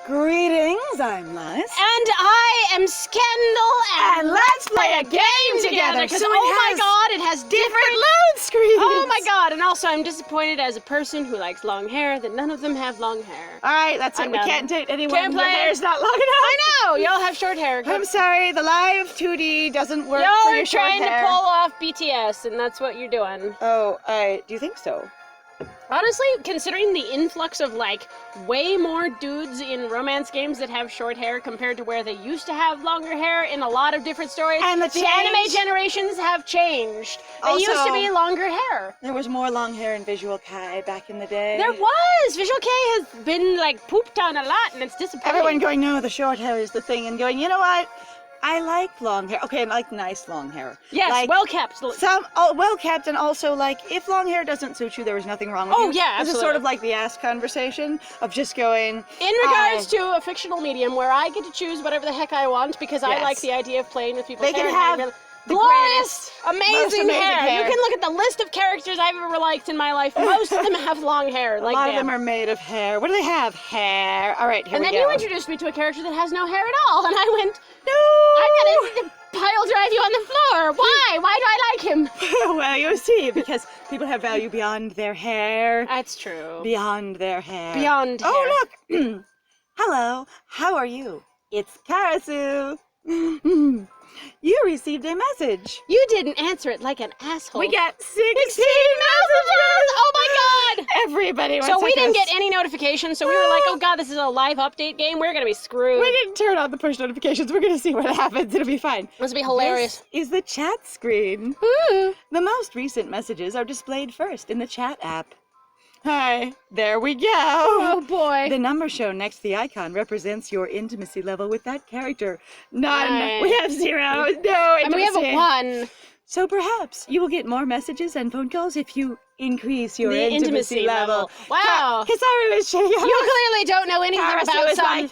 Greetings, I'm Liz. And I am Scandal, and let's play a game together. Because oh my god, it has different load screens. Oh my god, and also I'm disappointed as a person who likes long hair that none of them have long hair. All right, that's it. We can't date anyone Can't whose play. hair's not long enough. I know, y'all have short hair. I'm sorry, the live 2D doesn't work y'all for are your short trying hair. to pull off BTS, and that's what you're doing. Oh, do you think so? Honestly, considering the influx of, like, way more dudes in romance games that have short hair compared to where they used to have longer hair in a lot of different stories, And the anime generations have changed. They Also, used to be longer hair. There was more long hair in Visual Kai back in the day. There was! Visual K has been, like, pooped on a lot, and it's disappointing. Everyone going, no, the short hair is the thing, and going, you know what? I like long hair. Okay, I like nice long hair. Yes, like, well kept. Well kept, and also, like, if long hair doesn't suit you, there is nothing wrong with you. Oh, yeah, absolutely. This is sort of like the ass conversation of just going... In regards to a fictional medium where I get to choose whatever the heck I want because I like the idea of playing with people's They hair. can have the glorious, most amazing hair. You can look at the list of characters I've ever liked in my life. Most of them have long hair. Like, a lot of them are made of hair. What do they have? Hair. All right, here we go. And then you introduced me to a character that has no hair at all, and I went, no! I'm gonna pile drive you on the floor. Why? Why do I like him? Well, you see, because people have value beyond their hair. That's true. Beyond their hair. Beyond hair. Oh, look! Hello, how are you? It's Karasu. You received a message. You didn't answer it like an asshole. We got 16 messages! Oh my god! Everybody was So we didn't get any notifications, so we were like, oh god, this is a live update game, we're gonna be screwed. We didn't turn on the push notifications. We're gonna see what happens. It'll be fine. This will be hilarious. This is the chat screen. Hmm. The most recent messages are displayed first in the chat app. Hi, there we go. Oh boy. The number shown next to the icon represents your intimacy level with that character. None. Nice. We have 0. No intimacy. And we have a 1. So perhaps you will get more messages and phone calls if you increase your The intimacy level. Wow. Kasari was shaking. You clearly don't know anything about some...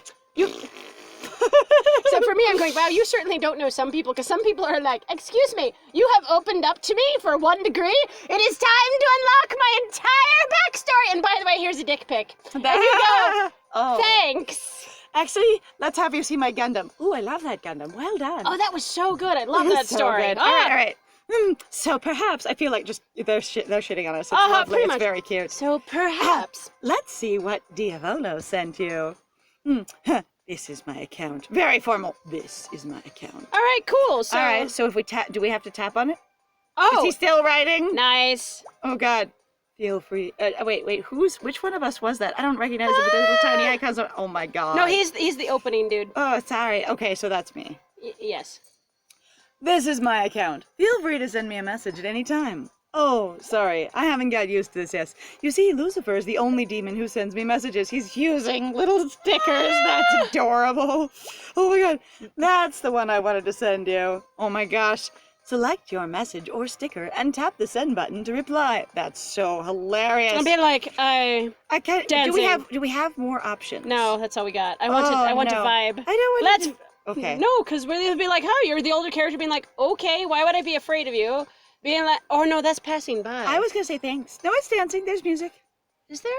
So for me, I'm going, wow, you certainly don't know some people, because some people are like, excuse me, you have opened up to me for 1 degree? It is time to unlock my entire backstory! And by the way, here's a dick pic. And you go, Oh. thanks. Actually, let's have you see my Gundam. Ooh, I love that Gundam. Well done. Oh, that was so good. I love that So story. good. All right. So perhaps, I feel like just they're shitting on us. It's lovely. pretty It's much. very cute. So perhaps. Let's see what Diavolo sent you. This is my account. Very formal. This is my account. All right, cool. So, All right, so if we tap, do we have to tap on it? oh, Is he still writing? nice. Oh, God. Feel free. Wait, which one of us was that? I don't recognize it, but there's little tiny icons. Oh, my God. No, he's the opening dude. Oh, sorry. Okay, so that's me. Yes. This is my account. Feel free to send me a message at any time. Oh, sorry. I haven't got used to this yet. You see, Lucifer is the only demon who sends me messages. He's using little stickers. That's adorable. Oh my god. That's the one I wanted to send you. Oh my gosh. Select your message or sticker and tap the send button to reply. That's so hilarious. I'll be like, I can't. dancing. Do we have more options? No, that's all we got. I want to vibe. I don't want Let's. to. Okay. No, because we'll be like, oh, you're the older character being like, okay, why would I be afraid of you? Being like, oh no, that's passing by. I was gonna say thanks. No, it's dancing. There's music. Is there?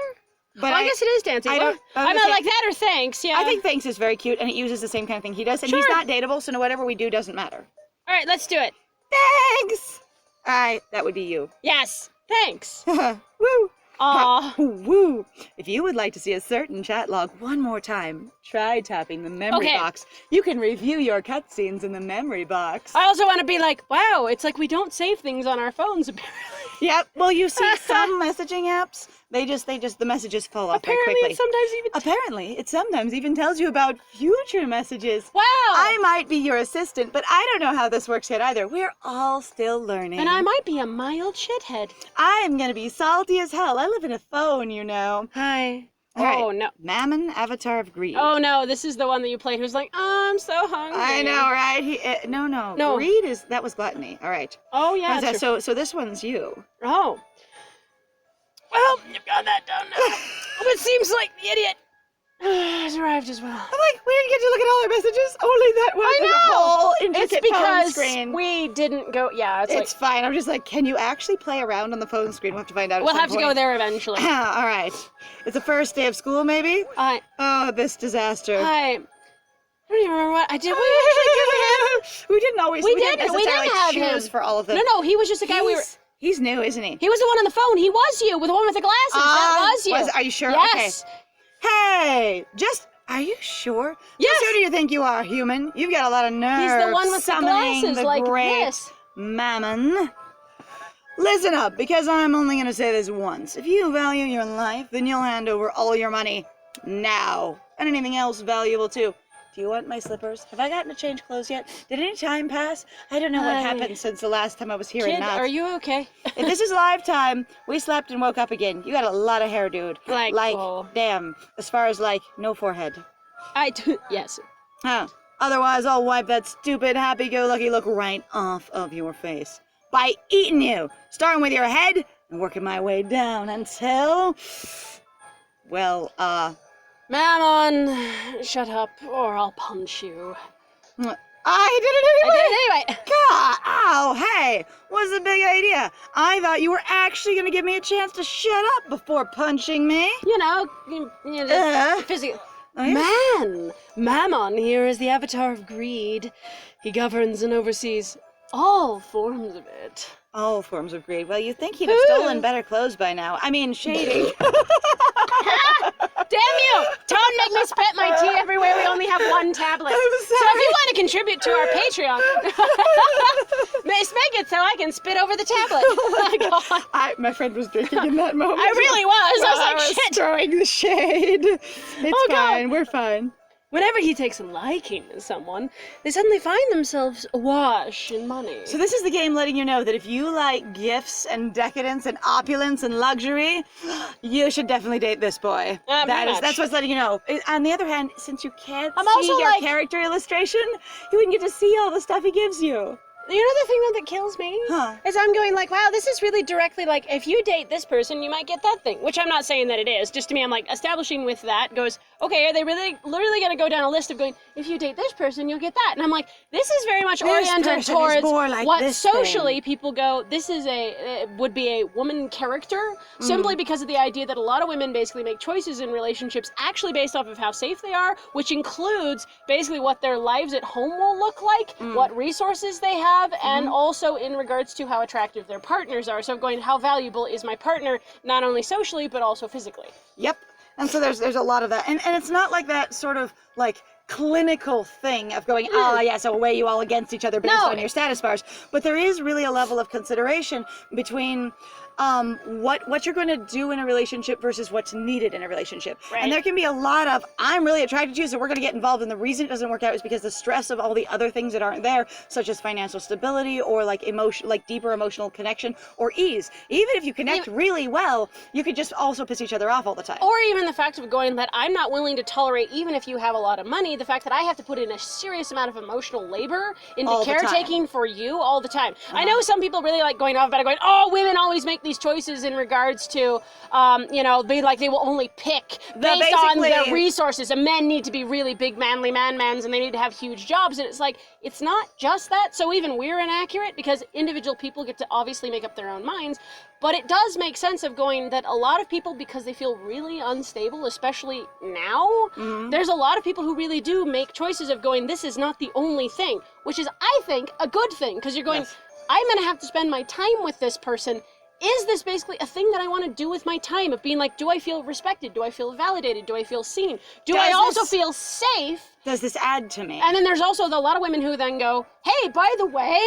But I guess it is dancing. I'm not like that or thanks, yeah. I think thanks is very cute, and it uses the same kind of thing he does, and he's not dateable, so whatever we do doesn't matter. All right, let's do it. Thanks! Alright, that would be you. Yes, thanks. Woo! Aw. Woo! If you would like to see a certain chat log one more time, try tapping the memory box. You can review your cutscenes in the memory box. I also want to be like, wow, it's like we don't save things on our phones, apparently. Yep, well, you see some messaging apps, the messages fall off very quickly. Apparently, it sometimes even tells you about future messages. Wow! I might be your assistant, but I don't know how this works yet either. We're all still learning. And I might be a mild shithead. I am gonna be salty as hell. I live in a phone, you know. Hi. All oh, right. no. Mammon, Avatar of Greed. Oh, no, this is the one that you played who's like, oh, I'm so hungry. I know, right? No. Greed that was gluttony. All right. Oh, yeah. So this one's you. Oh. Well, you've got that done now. Oh, it seems like the idiot has arrived as well. I'm like, we didn't didn't get to look at all our messages. Only that one. I There's know. a whole intricate It's because phone screen. we didn't go. Yeah, It's fine. I'm just like, can you actually play around on the phone screen? We'll have to find out. we'll have to go there eventually. All right. It's the first day of school, maybe? Oh, this disaster. I don't even remember what I did. We actually give him. We didn't always. We didn't didn't. We necessarily didn't have choose him for all of them. No, he was just the guy we were. He's new, isn't he? He was the one on the phone. He was you, with the one with the glasses. That was you. Are you sure? Yes. Okay. Hey, are you sure? Yes. Just who do you think you are, human? You've got a lot of nerve. He's the one with the summoning glasses the like great this. Mammon. Listen up, because I'm only going to say this once. If you value your life, then you'll hand over all your money now. And anything else valuable, too. Do you want my slippers? Have I gotten to change clothes yet? Did any time pass? I don't know what happened since the last time I was here Kid, at Knott's. are you okay? If this is live time, we slept and woke up again. You got a lot of hair, dude. Damn. As far as, no forehead. I do. Yes. Huh. Otherwise, I'll wipe that stupid happy-go-lucky look right off of your face. By eating you. Starting with your head and working my way down until... Well, Mammon, shut up or I'll punch you. I did it anyway! I did it anyway! God, ow, hey, what's the big idea? I thought you were actually gonna give me a chance to shut up before punching me. You know, physical. Oh, yeah? Man, Mammon here is the avatar of greed. He governs and oversees all forms of it. All forms of greed. Well, you'd think he'd have stolen better clothes by now. I mean, shady. Damn you! Don't make me spit my tea everywhere. We only have one tablet. I'm So if you want to contribute to our Patreon, make it so I can spit over the tablet. Oh my God. My friend was drinking in that moment. I really was. I was like, shit. Throwing the shade. It's fine. We're fine. Whenever he takes a liking to someone, they suddenly find themselves awash in money. So this is the game letting you know that if you like gifts and decadence and opulence and luxury, you should definitely date this boy. That's what's letting you know. On the other hand, since you can't see your character illustration, you wouldn't get to see all the stuff he gives you. You know the thing that kills me? Is I'm going like, wow, this is really directly like, if you date this person, you might get that thing. Which I'm not saying that it is. Just to me, I'm like, establishing with that goes, okay, are they really literally going to go down a list of going, if you date this person, you'll get that. And I'm like, this is very much oriented towards what socially people go, this is would be a woman character, simply because of the idea that a lot of women basically make choices in relationships actually based off of how safe they are, which includes basically what their lives at home will look like, what resources they have, and also in regards to how attractive their partners are. So going, how valuable is my partner, not only socially, but also physically. Yep. And so there's a lot of that. And it's not like that sort of clinical thing of going, so weigh you all against each other based on your status bars. But there is really a level of consideration between what you're going to do in a relationship versus what's needed in a relationship. Right. And there can be a lot of, I'm really attracted to you, so we're going to get involved. And the reason it doesn't work out is because the stress of all the other things that aren't there, such as financial stability or deeper emotional connection or ease. Even if you connect really well, you could just also piss each other off all the time. Or even the fact of going that I'm not willing to tolerate, even if you have a lot of money, the fact that I have to put in a serious amount of emotional labor into caretaking for you all the time. I know some people really like going off about it, going, oh, women always make these choices in regards to, they will only pick based on their resources, and men need to be really big, manly man-mans, and they need to have huge jobs, and it's like, it's not just that, so even we're inaccurate, because individual people get to obviously make up their own minds, but it does make sense of going that a lot of people, because they feel really unstable, especially now, there's a lot of people who really do make choices of going, this is not the only thing, which is, I think, a good thing, because you're going, I'm going to have to spend my time with this person. Is this basically a thing that I want to do with my time, of being like, do I feel respected? Do I feel validated? Do I feel seen? Do I also feel safe? Does this add to me? And then there's also a lot of women who then go, hey, by the way,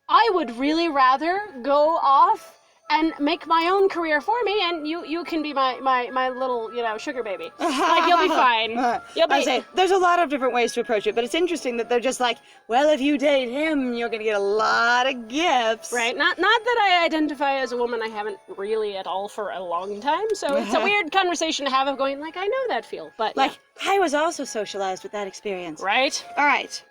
I would really rather go off and make my own career for me, and you can be my little, sugar baby. Like, you'll be fine. I say, there's a lot of different ways to approach it, but it's interesting that they're just like, well, if you date him, you're gonna get a lot of gifts. Right, not that I identify as a woman, I haven't really at all for a long time, so it's a weird conversation to have of going, like, I know that feel, but I was also socialized with that experience. Right? All right.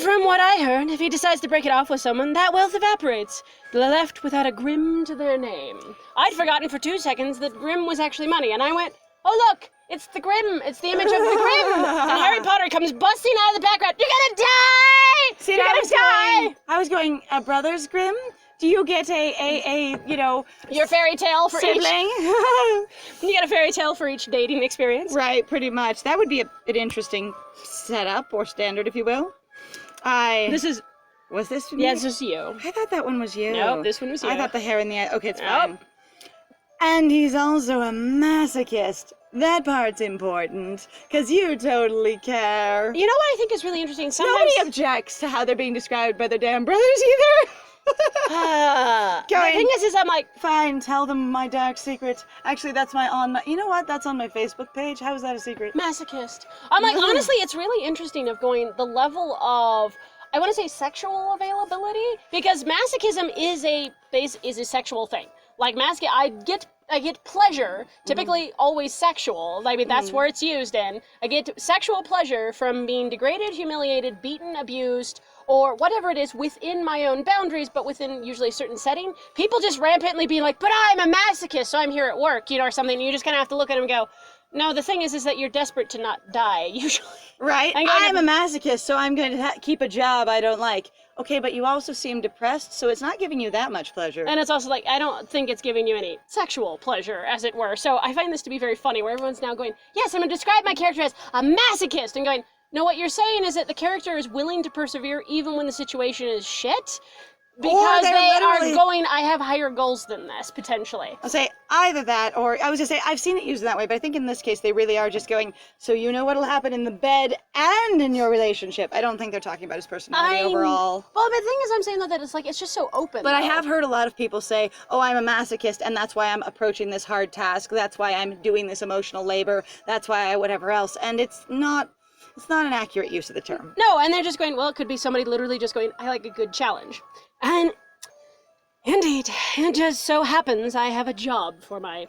From what I heard, if he decides to break it off with someone, that wealth evaporates. They're left without a Grim to their name. I'd forgotten for 2 seconds that Grim was actually money, and I went, oh look, it's the Grimm. It's the image of the Grimm. And Harry Potter comes busting out of the background. You're gonna die! See, You're gonna die! I was going, a Brothers Grimm? Do you get Your fairy tale for sibling? You get a fairy tale for each dating experience. Right, pretty much. That would be an interesting setup or standard, if you will. Was this me? Yeah, this is you. I thought that one was you. Nope, this one was you. I thought the hair in the eye. Okay, it's Nope. fine. And he's also a masochist. That part's important, because you totally care. You know what I think is really interesting? Sometimes Nobody objects to how they're being described by their damn brothers either. the thing is I'm like, fine, tell them my dark secret. Actually, that's you know what? That's on my Facebook page. How is that a secret? masochist. I'm like, honestly, it's really interesting of going the level of, I want to say sexual availability, because masochism is a sexual thing. Like I get pleasure, typically always sexual. I mean, that's where it's used in. I get sexual pleasure from being degraded, humiliated, beaten, abused, or whatever it is within my own boundaries, but within usually a certain setting. People just rampantly being like, but I'm a masochist, so I'm here at work, or something. And you just kind of have to look at them and go, no, the thing is that you're desperate to not die, usually. Right. I'm a masochist, so I'm going to keep a job I don't like. Okay, but you also seem depressed, so it's not giving you that much pleasure. And it's also like, I don't think it's giving you any sexual pleasure, as it were. So I find this to be very funny, where everyone's now going, yes, I'm going to describe my character as a masochist, and going, no, what you're saying is that the character is willing to persevere even when the situation is shit, because they are going, I have higher goals than this, potentially. I'll say either that, or I was going to say, I've seen it used in that way, but I think in this case they really are just going, so you know what'll happen in the bed and in your relationship. I don't think they're talking about his personality overall. Well, the thing is, I'm saying that it's like, it's just so open. But I have heard a lot of people say, oh, I'm a masochist, and that's why I'm approaching this hard task, that's why I'm doing this emotional labor, that's why whatever else, and it's not an accurate use of the term. No, and they're just going, well, it could be somebody literally just going, I like a good challenge. And indeed, it just so happens I have a job for my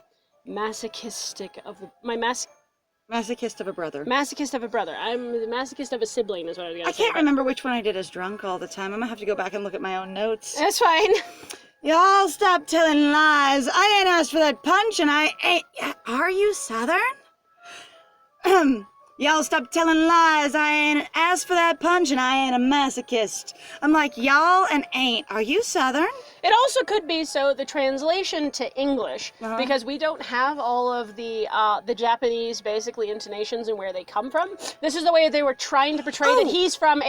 masochist of a brother. Masochist of a brother. I'm the masochist of a sibling is what I was going to say. I can't remember which one I did as drunk all the time. I'm going to have to go back and look at my own notes. That's fine. Y'all stop telling lies. I ain't asked for that punch and I ain't... Are you Southern? Y'all stop telling lies. I ain't asked for that punch and I ain't a masochist. I'm like, y'all and ain't. Are you Southern? It also could be the translation to English, because we don't have all of the Japanese basically intonations and where they come from. This is the way they were trying to portray that he's from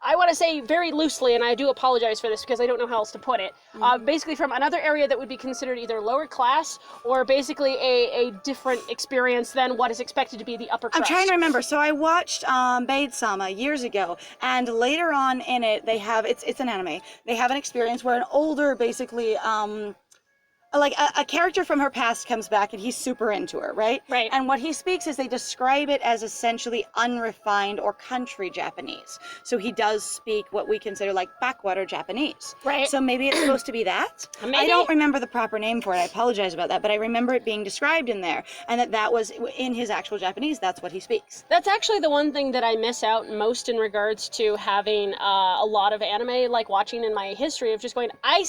I want to say very loosely, and I do apologize for this because I don't know how else to put it, basically from another area that would be considered either lower class or basically a different experience than what is expected to be the upper crust. I'm trying to remember. So I watched Maid-sama years ago, and later on in it, they have, it's an anime, they have an experience where an older, basically, like a character from her past comes back and he's super into her, right? Right. And what he speaks is they describe it as essentially unrefined or country Japanese. So he does speak what we consider like backwater Japanese. Right. So maybe it's supposed to be that? Maybe. I don't remember the proper name for it. I apologize about that, but I remember it being described in there and that was in his actual Japanese. That's what he speaks. That's actually the one thing that I miss out most in regards to having a lot of anime, like watching in my history of just going, I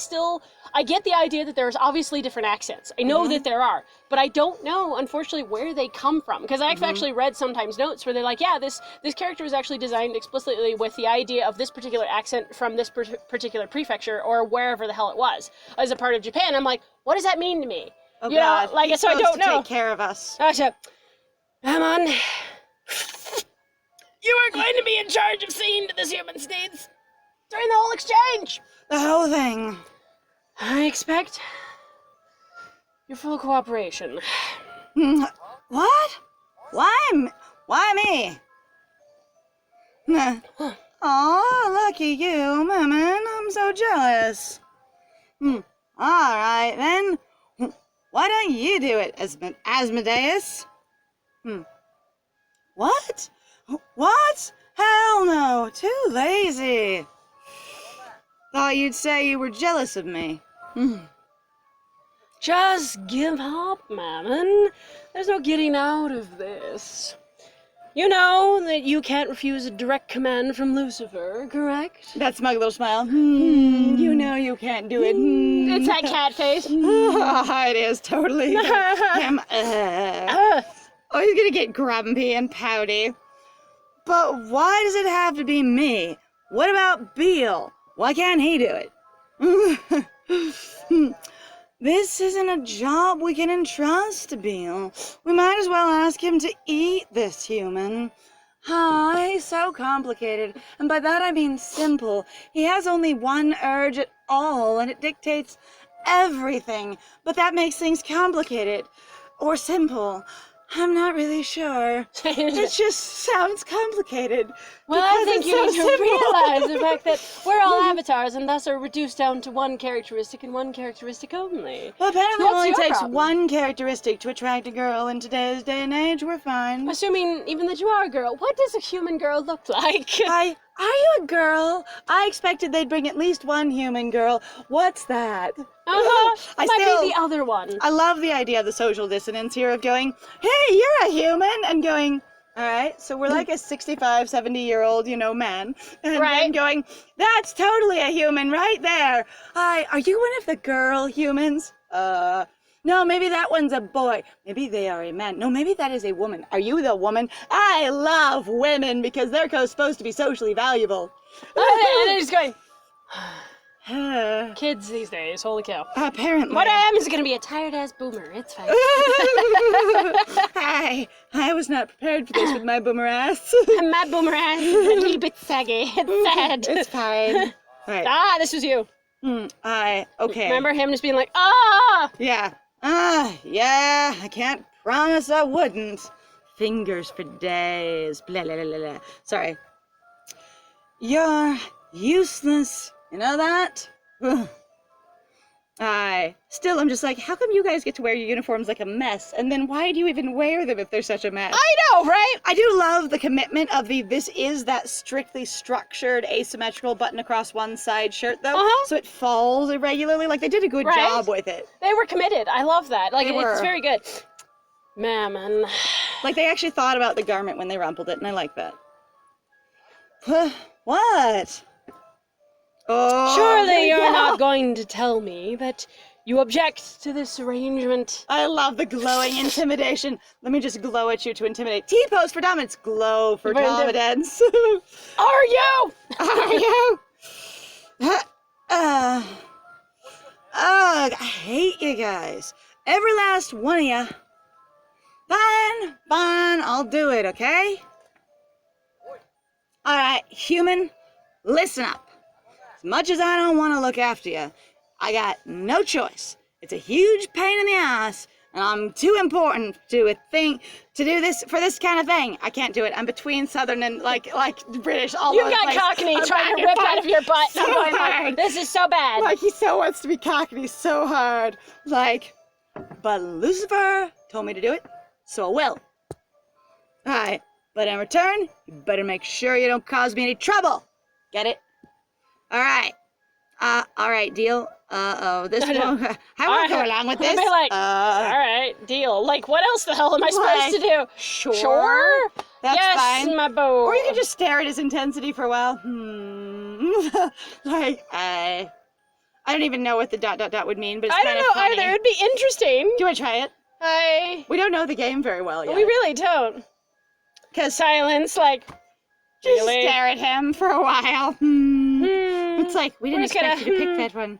get the idea that there's obviously different accents. I know that there are, but I don't know, unfortunately, where they come from. Because I've actually read sometimes notes where they're like, yeah, this character was actually designed explicitly with the idea of this particular accent from this particular prefecture or wherever the hell it was as a part of Japan. I'm like, what does that mean to me? Oh, God. Like, He's so I don't know. Take care of us. Gotcha. Mammon, you are going to be in charge of seeing to this human needs during the whole exchange. The whole thing. I expect your full cooperation. What? Why me? Oh, lucky you, Mammon. I'm so jealous. All right, then. Why don't you do it, Asmodeus? What? What? Hell no. Too lazy. Thought you'd say you were jealous of me. Just give up, Mammon. There's no getting out of this. You know that you can't refuse a direct command from Lucifer, correct? That smug little smile. You know you can't do it. It's that cat face. It is totally him. Oh, he's gonna get grumpy and pouty. But why does it have to be me? What about Beale? Why can't he do it? This isn't a job we can entrust to Beale. We might as well ask him to eat this human. He's so complicated, and by that I mean simple. He has only one urge at all, and it dictates everything. But that makes things complicated. Or simple. I'm not really sure. It just sounds complicated. Well, I think you need to realize the fact that we're all Mm-hmm. avatars and thus are reduced down to one characteristic and one characteristic only. Well, apparently So it only what's your takes problem? one characteristic to attract a girl in today's day and age. We're fine. Assuming even that you are a girl, what does a human girl look like? Are you a girl? I expected they'd bring at least one human girl. What's that? I Might still- be the other one. I love the idea of the social dissonance here of going, hey, you're a human, and going, all right, so we're like a 65, 70-year-old, man, and then Right. going, that's totally a human right there. Hi, are you one of the girl humans? No, maybe that one's a boy. Maybe they are a man. No, maybe that is a woman. Are you the woman? I love women because they're supposed to be socially valuable. And then he's going, Uh, kids these days, holy cow. apparently. What I am is gonna be a tired-ass boomer, it's fine. I was not prepared for this with my boomer ass. My boomer ass is a little bit saggy, it's sad. It's fine. Right. Ah, this was you. Okay. Remember him just being like, ah! Yeah. Yeah, I can't promise I wouldn't. Fingers for days. Blah, blah, blah, blah. Sorry. You're useless. You know that? Ugh. I'm just like, how come you guys get to wear your uniforms like a mess? And then why do you even wear them if they're such a mess? I know, right? I do love the commitment of this is that strictly structured, asymmetrical button across one side shirt, though. So it falls irregularly. Like, they did a good Right. job with it. They were committed. I love that. Like, They it's were. very good. Mammon. Like, they actually thought about the garment when they rumpled it, and I like that. What? Oh, Surely you're yeah. not going to tell me that you object to this arrangement. I love the glowing intimidation. Let me just glow at you to intimidate. T-pose for dominance. Glow for Very dominance. Are you? Are you? I hate you guys. Every last one of you. Fine, I'll do it, okay? Alright, human, listen up. As much as I don't want to look after you, I got no choice. It's a huge pain in the ass, and I'm too important to do this for this kind of thing. I can't do it. I'm between Southern and like British all You've over the got place. Cockney I'm trying back to and rip forth out of your butt. so I'm going hard. like, this is so bad. Like, he so wants to be Cockney so hard. Like, but Lucifer told me to do it, so I will. Alright, but in return, you better make sure you don't cause me any trouble. Get it? Alright. Alright, deal. This won't... How will I go along with this? I'd be like, all right, deal. Like, what else the hell am I supposed to do? Sure. That's yes, fine. my boy. Or you can just stare at his intensity for a while. Like, I don't even know what the ... would mean, but it's I kind don't of know funny. either. It would be interesting. Do you want to try it? We don't know the game very well yet. We really don't. Because Silence, like, just really? stare at him for a while. It's like, we didn't We're just gonna, expect you to pick that one.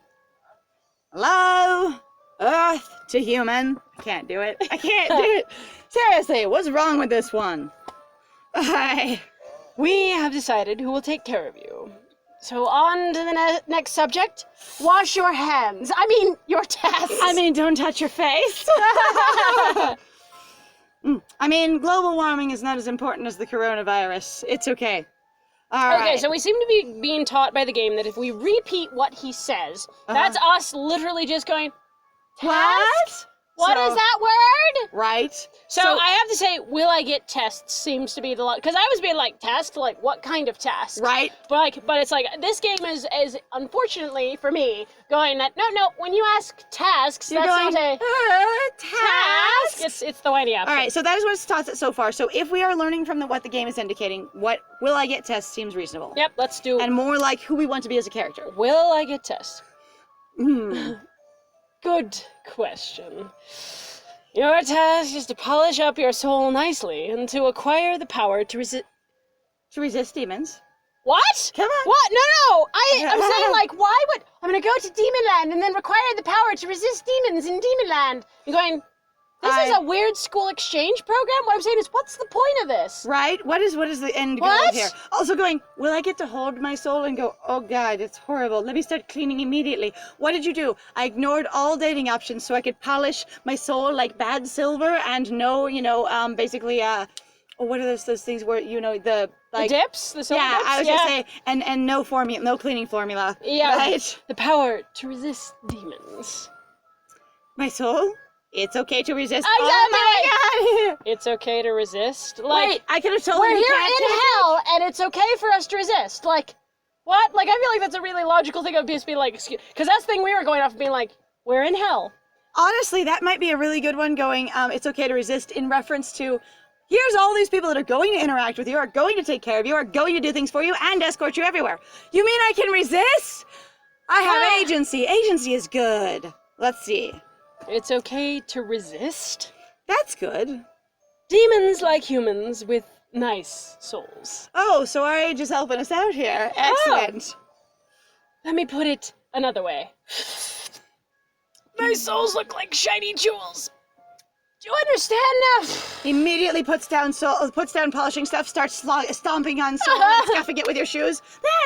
Hello? Earth to human. I can't do it. I can't do it. Seriously, what's wrong with this one? We have decided who will take care of you. So on to the next subject. Wash your hands. I mean, your tests. I mean, don't touch your face. I mean, global warming is not as important as the coronavirus. It's okay. All Okay, right. so we seem to be being taught by the game that if we repeat what he says, that's us literally just going, What? "Test? What is that word? Right? So I have to say, will I get tests seems to be the because I was being like test, like what kind of test? Right? But it's like this game is unfortunately for me going that no when you ask tasks You're that's going, not a task. It's the whitey option. All right, so that is what it's taught us so far. So if we are learning from what the game is indicating, what will I get test seems reasonable. Yep, let's do. And more like who we want to be as a character. Will I get test? Hmm. Good question. Your task is to polish up your soul nicely and to acquire the power to resist. To resist demons. What? Come on. What? No. I'm saying like, why would I'm gonna go to Demon Land and then require the power to resist demons in Demon Land? You're going. This is a weird school exchange program. What I'm saying is, what's the point of this? Right? What is the end goal here? Also going, will I get to hold my soul and go, oh God, it's horrible. Let me start cleaning immediately. What did you do? I ignored all dating options so I could polish my soul like bad silver and no, basically, what are those things where, the dips? The soul yeah, dips? I was gonna say, and no formula, no cleaning formula. Yeah. Right? The power to resist demons. My soul? It's okay to resist. Exactly. Oh my God! It's okay to resist. Like, wait, I could have told we're you here can't in take hell, and it's okay for us to resist. Like, what? Like, I feel like that's a really logical thing of just being like, because that's the thing we were going off of being like, we're in hell. Honestly, that might be a really good one going, it's okay to resist in reference to, here's all these people that are going to interact with you, are going to take care of you, are going to do things for you, and escort you everywhere. You mean I can resist? I have agency. Agency is good. Let's see. It's okay to resist. That's good. Demons like humans with nice souls. Oh, so our age is helping us out here. Excellent. Let me put it another way. My souls look like shiny jewels. Do you understand now? Immediately puts down polishing stuff, starts stomping on soul and scuffing it with your shoes.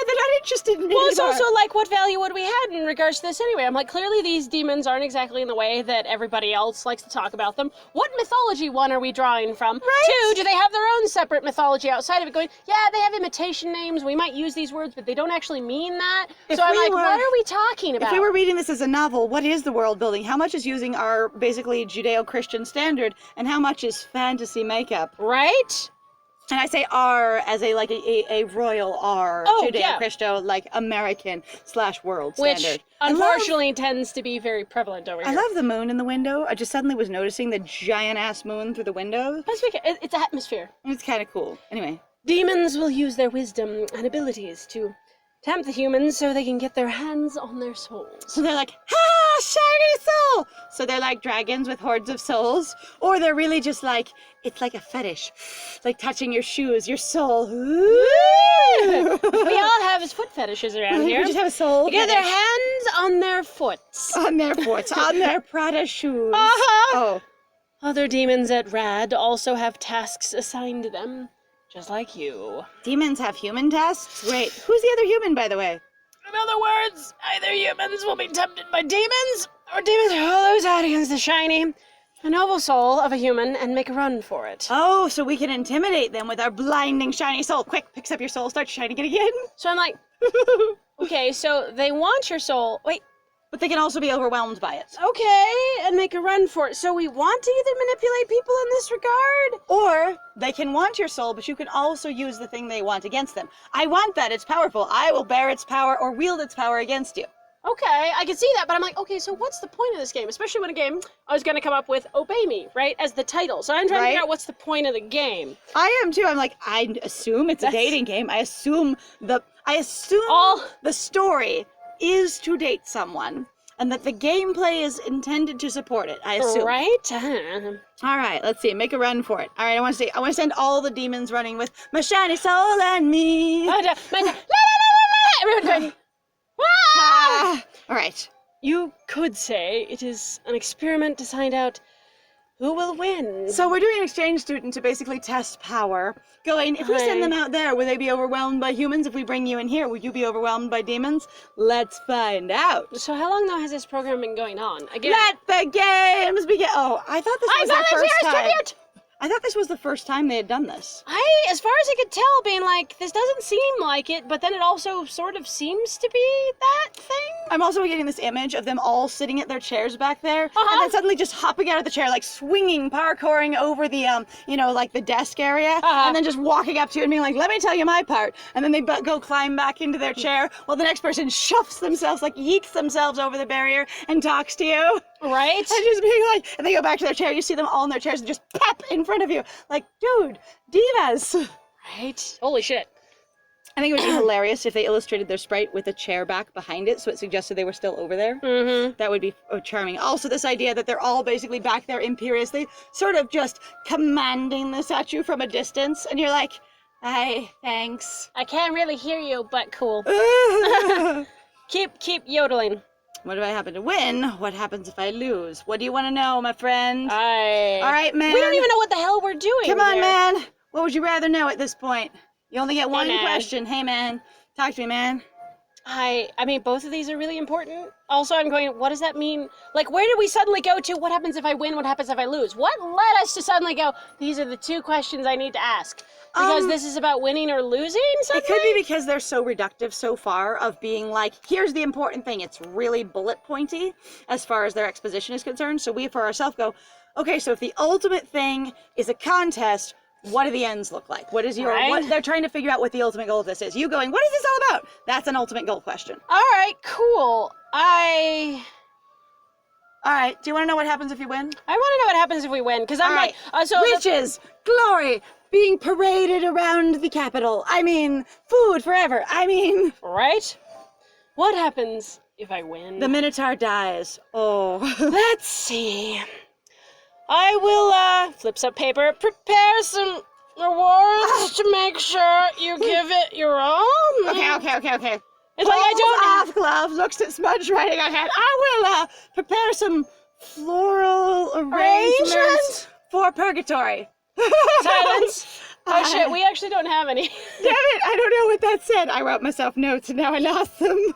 They're not interested in me Well, it's anymore. also like, what value would we have in regards to this anyway? I'm like, clearly these demons aren't exactly in the way that everybody else likes to talk about them. What mythology, one, are we drawing from? Right. 2, do they have their own separate mythology outside of it going, yeah, they have imitation names, we might use these words, but they don't actually mean that. So I'm like, what are we talking about? If we were reading this as a novel, what is the world building? How much is using our basically Judeo-Christian standard, and how much is fantasy makeup? Right? And I say R as a royal R, Judeo-Christian, like American/world Which, standard. unfortunately, tends to be very prevalent over here. I love the moon in the window. I just suddenly was noticing the giant-ass moon through the window. It's atmosphere. It's kind of cool. Anyway. Demons will use their wisdom and abilities to tempt the humans so they can get their hands on their souls. So they're like, ha, shiny soul! So they're like dragons with hordes of souls. Or they're really just like, it's like a fetish. Like touching your shoes, your soul. Ooh. We all have foot fetishes around here. We just have a soul Get their fetish. hands on their foots. On their foots, on their Prada shoes. Uh-huh. Oh. Other demons at Rad also have tasks assigned to them, just like you. Demons have human tasks? Wait, who's the other human, by the way? In other words, either humans will be tempted by demons, or demons will lose out against the shiny, a noble soul of a human and make a run for it. Oh, so we can intimidate them with our blinding shiny soul. Quick, picks up your soul, starts shining it again. So I'm like, okay, so they want your soul. Wait. But they can also be overwhelmed by it. Okay, and make a run for it. So we want to either manipulate people in this regard? Or they can want your soul, but you can also use the thing they want against them. I want that, it's powerful. I will bear its power or wield its power against you. Okay, I can see that, but I'm like, okay, so what's the point of this game? Especially when a game, I was going to come up with Obey Me, right, as the title. So I'm trying to figure out what's the point of the game. I am too. I'm like, I assume it's a dating game. I assume the story is to date someone, and that the gameplay is intended to support it, I assume. Right? All right, let's see. Make a run for it. All right, I want to send all the demons running with my shiny soul and me. Everyone going, all right. You could say it is an experiment to find out who will win. So we're doing an exchange student to basically test power. Going, if we send them out there, will they be overwhelmed by humans? If we bring you in here, will you be overwhelmed by demons? Let's find out. So how long now has this program been going on? Again. Let the games begin. Oh, I thought this was our first time. Tribute. I thought this was the first time they had done this. As far as I could tell, being like, this doesn't seem like it, but then it also sort of seems to be that thing. I'm also getting this image of them all sitting at their chairs back there, and then suddenly just hopping out of the chair, like swinging, parkouring over the, like the desk area, and then just walking up to you and being like, let me tell you my part. And then they go climb back into their chair while the next person shuffles themselves, like yeets themselves over the barrier and talks to you. Right? And just being like, and they go back to their chair, you see them all in their chairs and just pop in front of you. Like, dude, divas. Right? Holy shit. I think it would be hilarious if they illustrated their sprite with a chair back behind it, so it suggested they were still over there. Mm-hmm. That would be charming. Also, this idea that they're all basically back there imperiously, sort of just commanding the statue from a distance, and you're like, "Hi, thanks." I can't really hear you, but cool. Keep yodeling. What if I happen to win? What happens if I lose? What do you want to know, my friend? All Aye. right, man. We don't even know what the hell we're doing. Come on, here. man. What would you rather know at this point? You only get one man. question. Hey, man. Talk to me, man. I mean, both of these are really important. Also, I'm going, what does that mean? Like, where did we suddenly go to? What happens if I win? What happens if I lose? What led us to suddenly go, these are the two questions I need to ask? Because this is about winning or losing something? It could be because they're so reductive so far of being like, here's the important thing. It's really bullet pointy as far as their exposition is concerned. So we, for ourselves, go, okay, so if the ultimate thing is a contest, what do the ends look like? What is your, what they're trying to figure out what the ultimate goal of this is. You going, what is this all about? That's an ultimate goal question. All right, cool. All right, do you want to know what happens if you win? I want to know what happens if we win, because I'm All like, right. so riches, glory, being paraded around the capital. I mean, food forever. I mean... Right? What happens if I win? The Minotaur dies. Oh. Let's see. I will, flip some paper, prepare some rewards to make sure you give it your all. Okay. It's like I don't... Off glove, looks at smudge writing ahead. I will, prepare some floral arrangements for purgatory. Silence. Oh shit, we actually don't have any. Damn it, I don't know what that said. I wrote myself notes and now I lost them.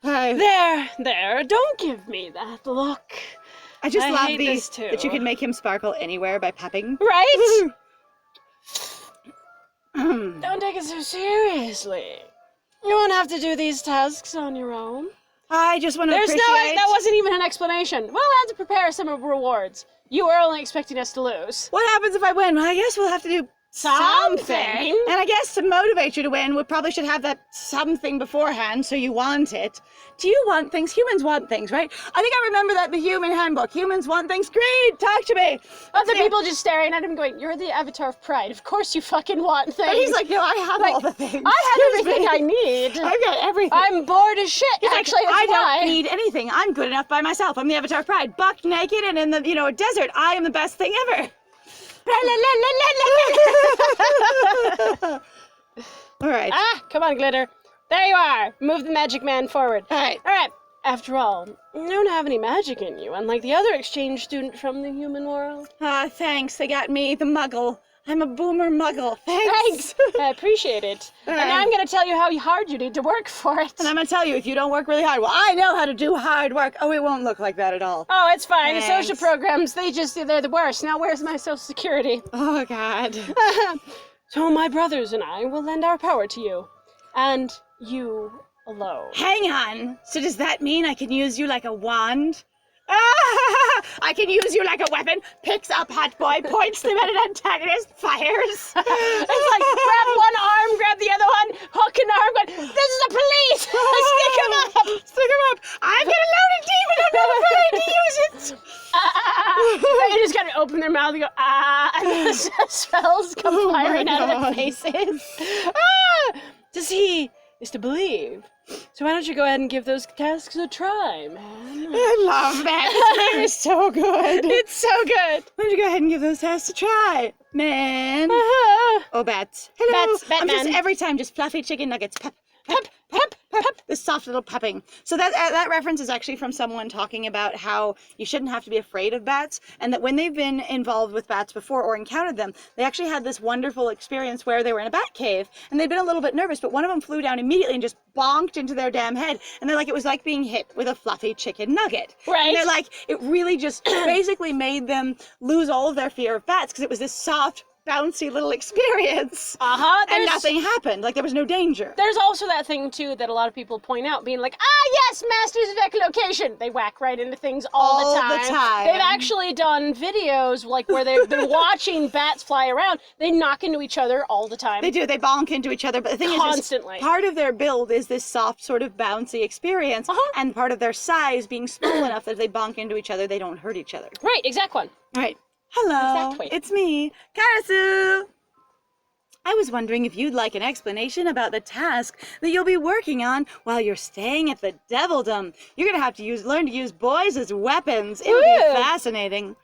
There, don't give me that look. I just love hate these, this too. that you can make him sparkle anywhere by popping. Right? Don't take it so seriously. You won't have to do these tasks on your own. I just want to There's appreciate... that wasn't even an explanation. We'll have to prepare some rewards. You were only expecting us to lose. What happens if I win? Well, I guess we'll have to do something. And I guess to motivate you to win, we probably should have that something beforehand so you want it. Do you want things? Humans want things, right? I think I remember that in the human handbook. Humans want things. Greed, talk to me. Other people just staring at him going, you're the avatar of pride. Of course you fucking want things. But he's like, no, I have all the things. I have everything I need. I've got everything. I'm bored as shit. He's Actually, like, that's I don't need anything. I'm good enough by myself. I'm the avatar of pride. Buck naked and in the, desert. I am the best thing ever. All right. Come on, Glitter. There you are. Move the magic man forward. All right. After all, you don't have any magic in you, unlike the other exchange student from the human world. Thanks. They got me, the muggle. I'm a boomer muggle. Thanks. I appreciate it. And now I'm going to tell you how hard you need to work for it. And I'm going to tell you, if you don't work really hard, well, I know how to do hard work. Oh, it won't look like that at all. Oh, it's fine. Thanks. The social programs, they're the worst. Now where's my social security? Oh, God. So my brothers and I will lend our power to you. And you alone. Hang on. So does that mean I can use you like a wand? I can use you like a weapon. Picks up Hot Boy, points them at an antagonist, fires. It's like, grab one arm, grab the other one, hook an arm, going, this is the police! Stick him up! Stick him up! I've got a loaded demon, I'm not afraid to use it! They just kind of open their mouth and go, and the spells come firing out of their faces. To see is to believe. So why don't you go ahead and give those tasks a try, man? I love that. It's so good. It's so good. Why don't you go ahead and give those tasks a try, man? Oh, bats. Hello. Batman. I'm just every time just fluffy chicken nuggets. Pep, pep, pep, pep. This soft little pepping. So that reference is actually from someone talking about how you shouldn't have to be afraid of bats, and that when they've been involved with bats before or encountered them, they actually had this wonderful experience where they were in a bat cave and they'd been a little bit nervous, but one of them flew down immediately and just bonked into their damn head, and they're like, it was like being hit with a fluffy chicken nugget. Right. And they're like, it really just basically made them lose all of their fear of bats because it was this soft, bouncy little experience. And nothing happened. Like, there was no danger. There's also that thing, too, that a lot of people point out, being like, yes, masters of echolocation. They whack right into things all the time. They've actually done videos, like, where they're watching bats fly around. They knock into each other all the time. They do. They bonk into each other. But the thing constantly. is, part of their build is this soft, sort of bouncy experience, and part of their size being small enough that if they bonk into each other, they don't hurt each other. Right, exact one. Right. Hello, Exactly. It's me, Karasu. I was wondering if you'd like an explanation about the task that you'll be working on while you're staying at the Devildom. You're gonna have to learn to use boys as weapons. It'll be fascinating.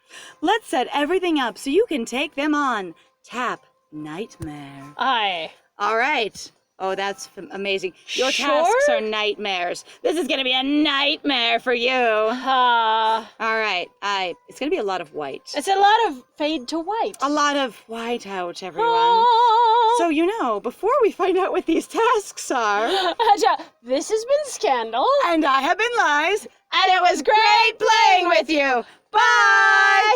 Let's set everything up so you can take them on. Tap Nightmare. Aye. All right. Oh, that's amazing. Your tasks are nightmares. This is going to be a nightmare for you. All right. It's going to be a lot of white. It's a lot of fade to white. A lot of white out, everyone. So, before we find out what these tasks are... This has been Scandal. And I have been Lies. And it was great playing with you. Bye!